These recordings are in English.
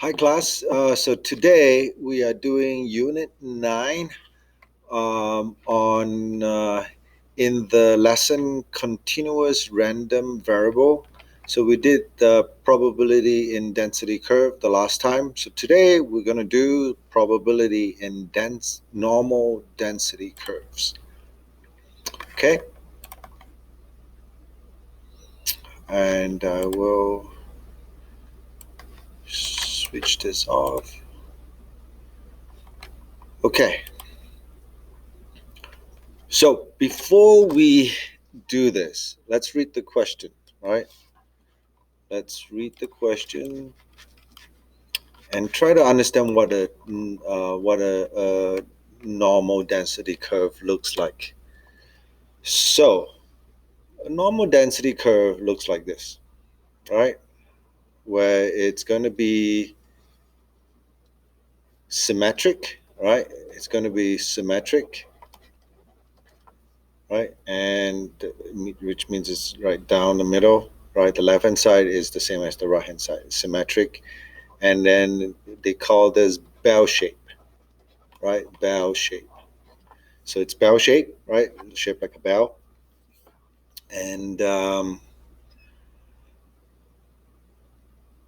Hi class. So today we are doing Unit 9 on in the lesson continuous random variable. So we did the probability in density curve the last time. So today we're going to do probability in normal density curves. Okay, and I will switch this off. Okay. So before we do this, let's read the question, right? Let's read the question and try to understand what a normal density curve looks like. So a normal density curve looks like this, right? Where it's going to be symmetric, right? It's going to be symmetric, right? And which means it's right down the middle, right? The left hand side is the same as the right hand side, symmetric. And then they call this bell shape, right? Bell shape. So it's bell shape, right? Shaped like a bell. And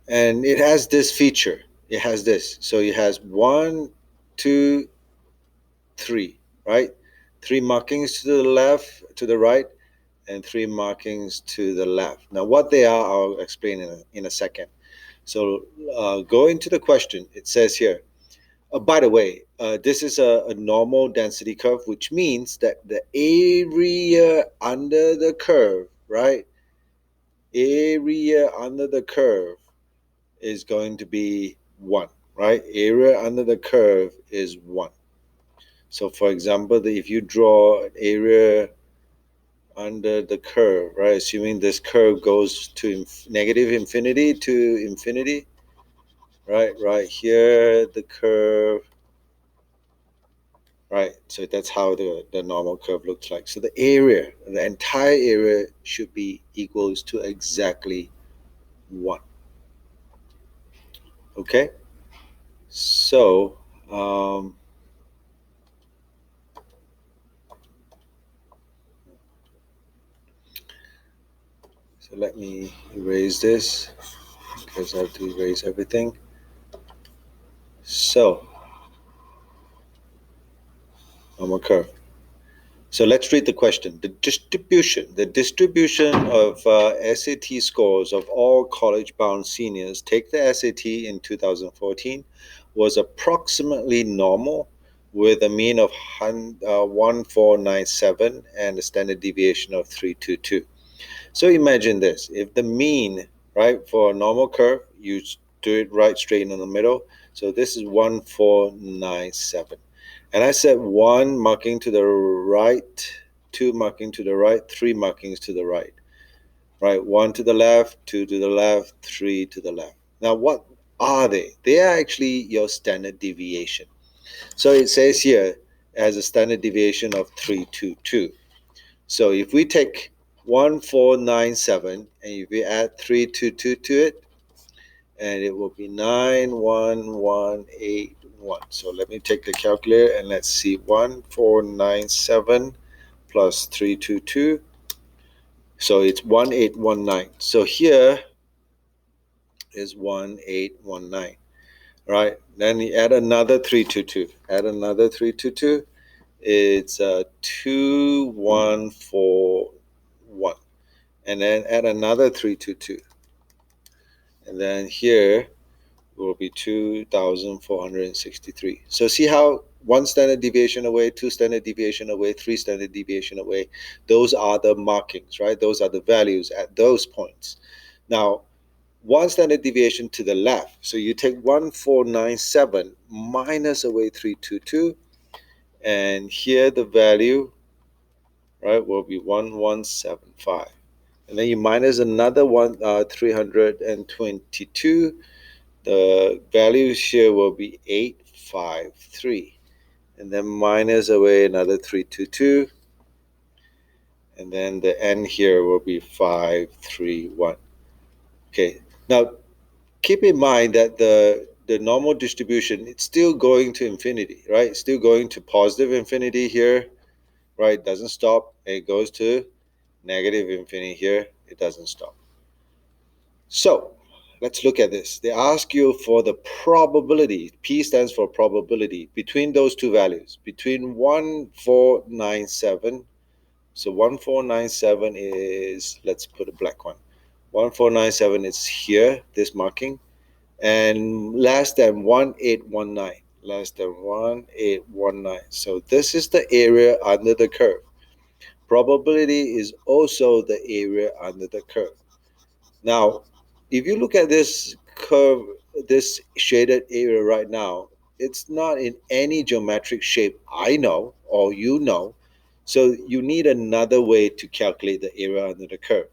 and it has this feature. It has this. So it has 1, 2, 3, right? 3 markings to the left, to the right, and 3 markings to the left. Now, what they are, I'll explain in a second. So, going to the question, it says here. By the way, this is a normal density curve, which means that the area under the curve, right? Area under the curve is going to be 1, right? Area under the curve is 1. So, for example, if you draw an area under the curve, right? Assuming this curve goes to negative infinity to infinity, right? Right here, the curve, right? So that's how the normal curve looks like. So the entire area should be equals to exactly 1. Okay? So, so let me erase this because I have to erase everything. So, normal curve. So let's read the question. The distribution of SAT scores of all college-bound seniors take the SAT in 2014 was approximately normal with a mean of 1497 and a standard deviation of 322. So imagine this. If the mean, right, for a normal curve, you do it right straight in the middle. So this is 1497. And I said 1 marking to the right, 2 marking to the right, 3 markings to the right. Right, 1 to the left, 2 to the left, 3 to the left. Now what are they? They are actually your standard deviation. So it says here as a standard deviation of 322. So if we take 1497 and if we add 322 to it, and it will be 91181. So let me take the calculator and let's see 1497 plus 322. So it's 1819. So here is 1819. Right? Then you add another 322. Add another 322. It's 2141. And then add another 322. And then here will be 2,463. So see how 1 standard deviation away, 2 standard deviation away, 3 standard deviation away, those are the markings, right? Those are the values at those points. Now, 1 standard deviation to the left. So you take 1497 minus away 322, and here the value, right, will be 1175. And then you minus another 322. The values here will be 853. And then minus away another 322. And then the end here will be 531. Okay. Now, keep in mind that the normal distribution, it's still going to infinity, right? It's still going to positive infinity here, right? It doesn't stop. It goes to negative infinity here. It doesn't stop. So let's look at this. They ask you for the probability. P stands for probability between those two values, between 1497. So 1497 is, let's put a black one. 1497 is here, this marking, and less than 1819. Less than 1819. So this is the area under the curve. Probability is also the area under the curve. Now, if you look at this curve, this shaded area right now, it's not in any geometric shape I know or you know. So you need another way to calculate the area under the curve.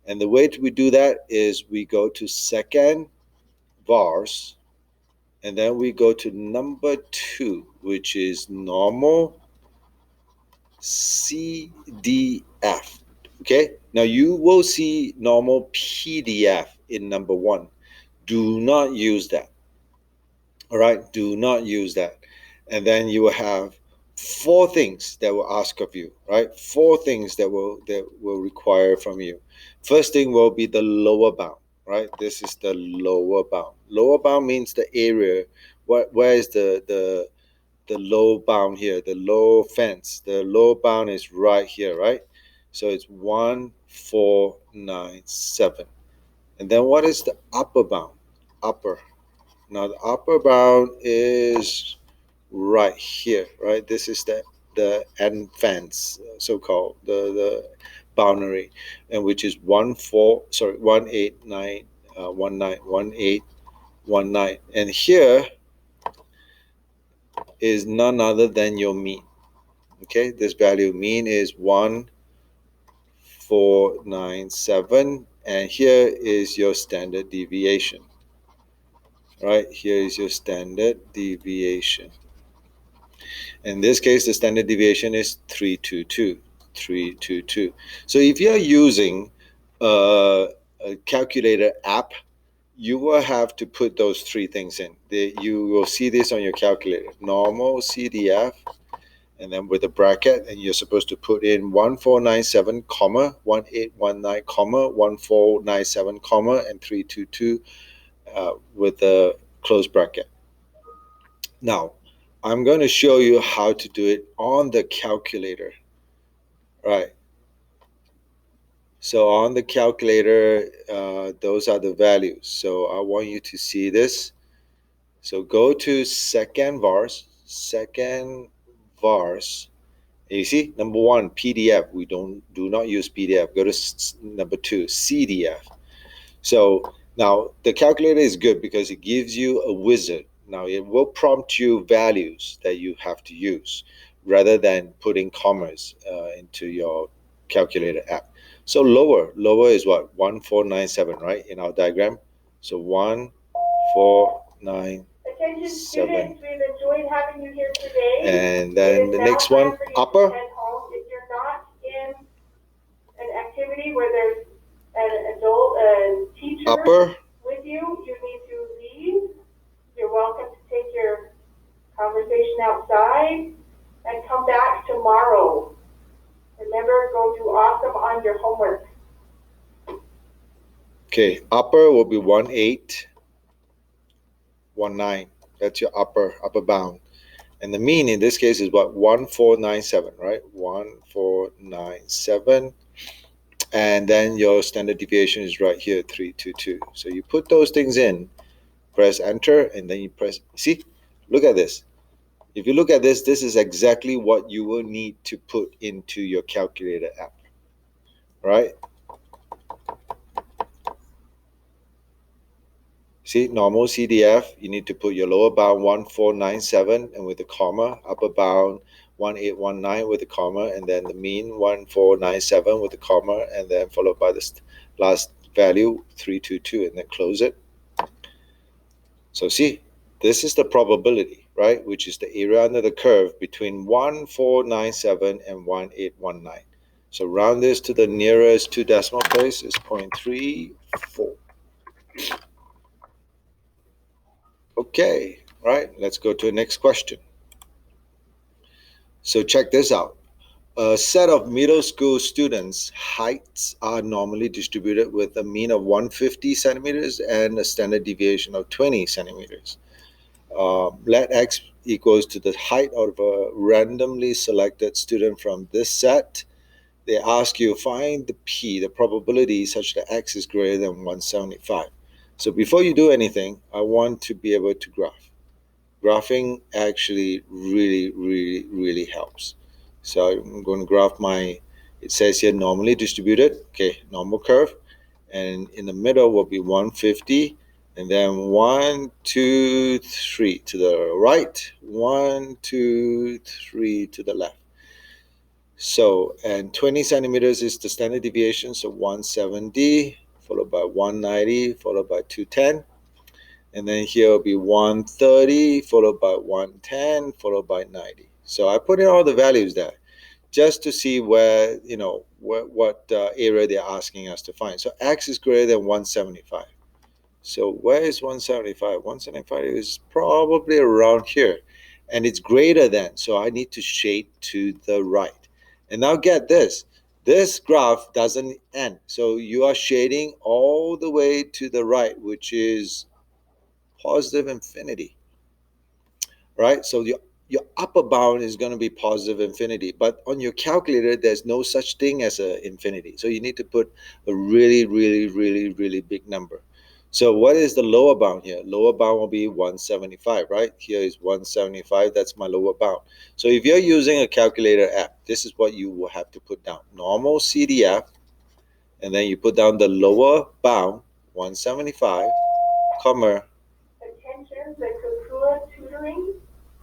And the way we do that is we go to second vars, and then we go to number 2, which is normal CDF. Okay, now you will see normal PDF in number 1. Do not use that. All right, do not use that. And then you will have 4 things that will ask of you, right? 4 things that will require from you. First thing will be the lower bound, right? This is the lower bound. Lower bound means the area. Where is the low bound here? The low fence. The low bound is right here, right? So it's 1497. And then what is the upper bound? Upper. Now the upper bound is right here, right? This is the end fence, so called the boundary, and which is 189 1819. And here is none other than your mean. Okay, this value mean is 1497, and here is your standard deviation. Right, here is your standard deviation. In this case, the standard deviation is 322. 322. So if you're using a calculator app, you will have to put those 3 things in. You will see this on your calculator. Normal CDF, and then with a bracket, and you're supposed to put in 1497, comma 1819, comma 1497, comma and 322 with a close bracket. Now, I'm going to show you how to do it on the calculator. Right. So on the calculator, those are the values. So I want you to see this. So go to second vars. You see, number 1, PDF. We do not use PDF. Go to number 2, CDF. So now the calculator is good because it gives you a wizard. Now it will prompt you values that you have to use rather than putting commas into your calculator app. So lower is what? 1497, right? In our diagram. So 1497. Attention students, we've enjoyed having you here today. And then the next one, upper. If you're not in an activity where there's an adult teacher Upper. with you, you need to leave. You're welcome to take your conversation outside and come back tomorrow. Remember, go do awesome on your homework. Okay, upper will be 1819. That's your upper bound. And the mean in this case is what? 1497, right? 1497. And then your standard deviation is right here, 322. So you put those things in, press enter, and then you press, see, look at this. If you look at this, this is exactly what you will need to put into your calculator app, right? See, normal CDF, you need to put your lower bound 1497 and with a comma, upper bound 1819 with a comma, and then the mean 1497 with a comma, and then followed by the last value 322, and then close it. So see, this is the probability, right? Which is the area under the curve between 1497 and 1819. So round this to the nearest 2 decimal place is 0.34. Okay, right. Let's go to the next question. So check this out. A set of middle school students' heights are normally distributed with a mean of 150 centimeters and a standard deviation of 20 centimeters. Let x equals to the height of a randomly selected student from this set. They ask you find the p, the probability such that x is greater than 175. So before you do anything, I want to be able to graph. Graphing actually really helps. So I'm going to graph my, it says here normally distributed, okay, normal curve, and in the middle will be 150, and then 1, 2, 3 to the right, 1, 2, 3 to the left. So, and 20 centimeters is the standard deviation, so 170 followed by 190 followed by 210, and then here will be 130 followed by 110 followed by 90. So I put in all the values there just to see where, what area they're asking us to find. So x is greater than 175. So where is 175? 175 is probably around here, and it's greater than, so I need to shade to the right. And now get this, this graph doesn't end, so you are shading all the way to the right, which is positive infinity, right? So your upper bound is going to be positive infinity, but on your calculator there's no such thing as a infinity, so you need to put a really big number. So what is the lower bound here? Lower bound will be 175, right? Here is 175, that's my lower bound. So if you're using a calculator app, this is what you will have to put down: normal CDF, and then you put down the lower bound 175, comma. Attention, the Kakua tutoring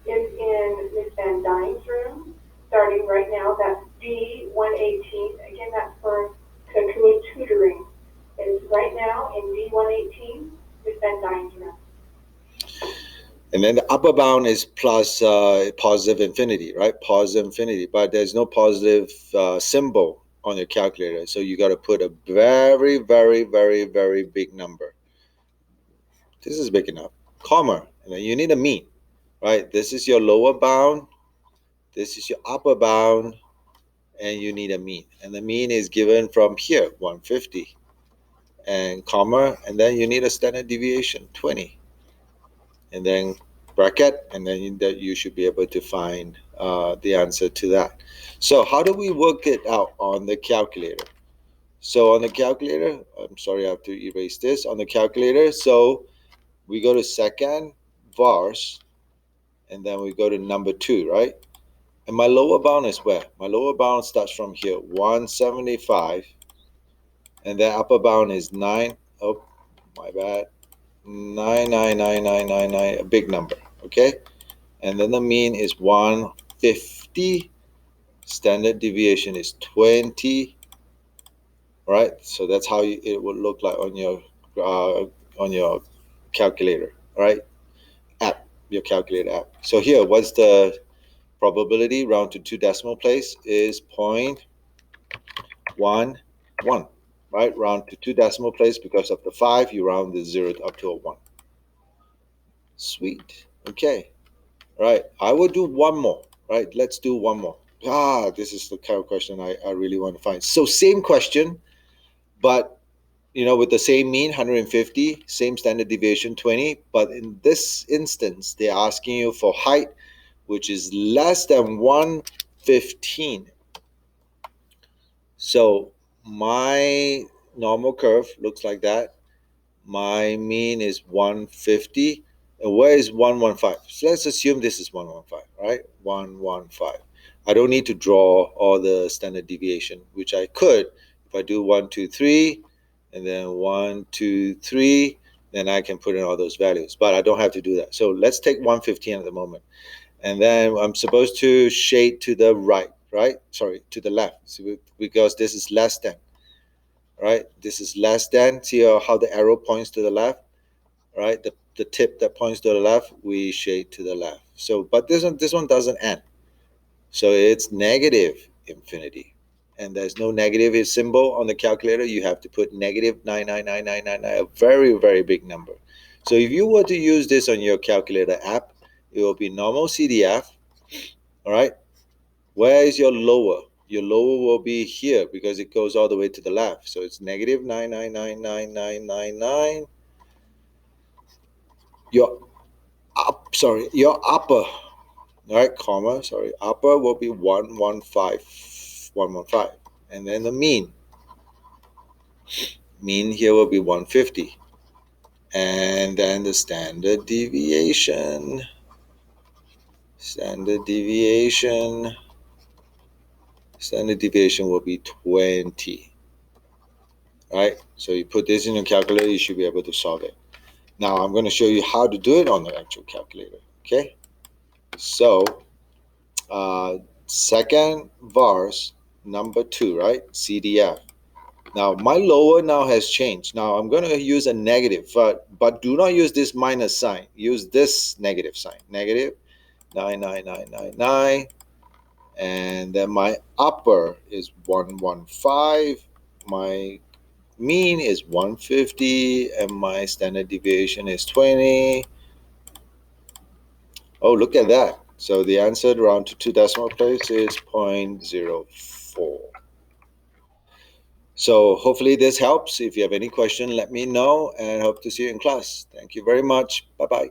is in Miss Van Dyne's room, starting right now. That's D118. Again, that's for Kakua tutoring. It's right now in D118, Miss Van Dyne's room. And then the upper bound is plus positive infinity, right? Positive infinity, but there's no positive symbol on your calculator, so you got to put a very big number. This is big enough, comma, and then you need a mean, right? This is your lower bound, this is your upper bound, and you need a mean. And the mean is given from here, 150, and comma, and then you need a standard deviation, 20, and then bracket, and then you should be able to find the answer to that. So how do we work it out on the calculator? So on the calculator, I'm sorry, I have to erase this. On the calculator, so we go to second vars, and then we go to number 2, right? And my lower bound is where? My lower bound starts from here, 175, and then upper bound is 9. Oh, my bad. 99999, a big number, okay? And then the mean is 150, standard deviation is 20, right? So that's how it would look like uh, on your calculator, right? App, your calculator app. So here, what's the probability? Round to 2 decimal place is 0.11, right? Round to 2 decimal place, because of the 5, you round the 0 up to a 1. Sweet. Okay. Right. I will do one more. Right. Let's do one more. This is the kind of question I really want to find. So same question, but with the same mean 150, same standard deviation 20, but in this instance, they're asking you for height, which is less than 115. So my normal curve looks like that. My mean is 150. And where is 115? So let's assume this is 115, right? 115. I don't need to draw all the standard deviation, which I could. If I do 1, 2, 3, and then 1, 2, 3, then I can put in all those values. But I don't have to do that. So let's take 115 at the moment. And then I'm supposed to shade to the right, right? Sorry, to the left, because this is less than, right? This is less than. See how the arrow points to the left, right? The tip that points to the left, we shade to the left. So, but this one doesn't end. So it's negative infinity. And there's no negative symbol on the calculator. You have to put negative 99999, a very big number. So if you were to use this on your calculator app, it will be normal CDF. All right. Where is your lower? Your lower will be here because it goes all the way to the left. So it's negative 9999999. Your your upper, all right, comma, sorry, upper will be 115. And then the mean here will be 150. And then the standard deviation, standard deviation will be 20. Right? So you put this in your calculator, you should be able to solve it. Now I'm going to show you how to do it on the actual calculator. Okay? So, second verse, number 2, right? CDF. Now my lower now has changed. Now I'm going to use a negative, but do not use this minus sign. Use this negative sign. Negative 99999, and then my upper is 115. My mean is 150, and my standard deviation is 20. Oh, look at that. So the answer round to two decimal places is 0.04. So hopefully this helps. If you have any question, let me know, and hope to see you in class. Thank you very much. Bye bye.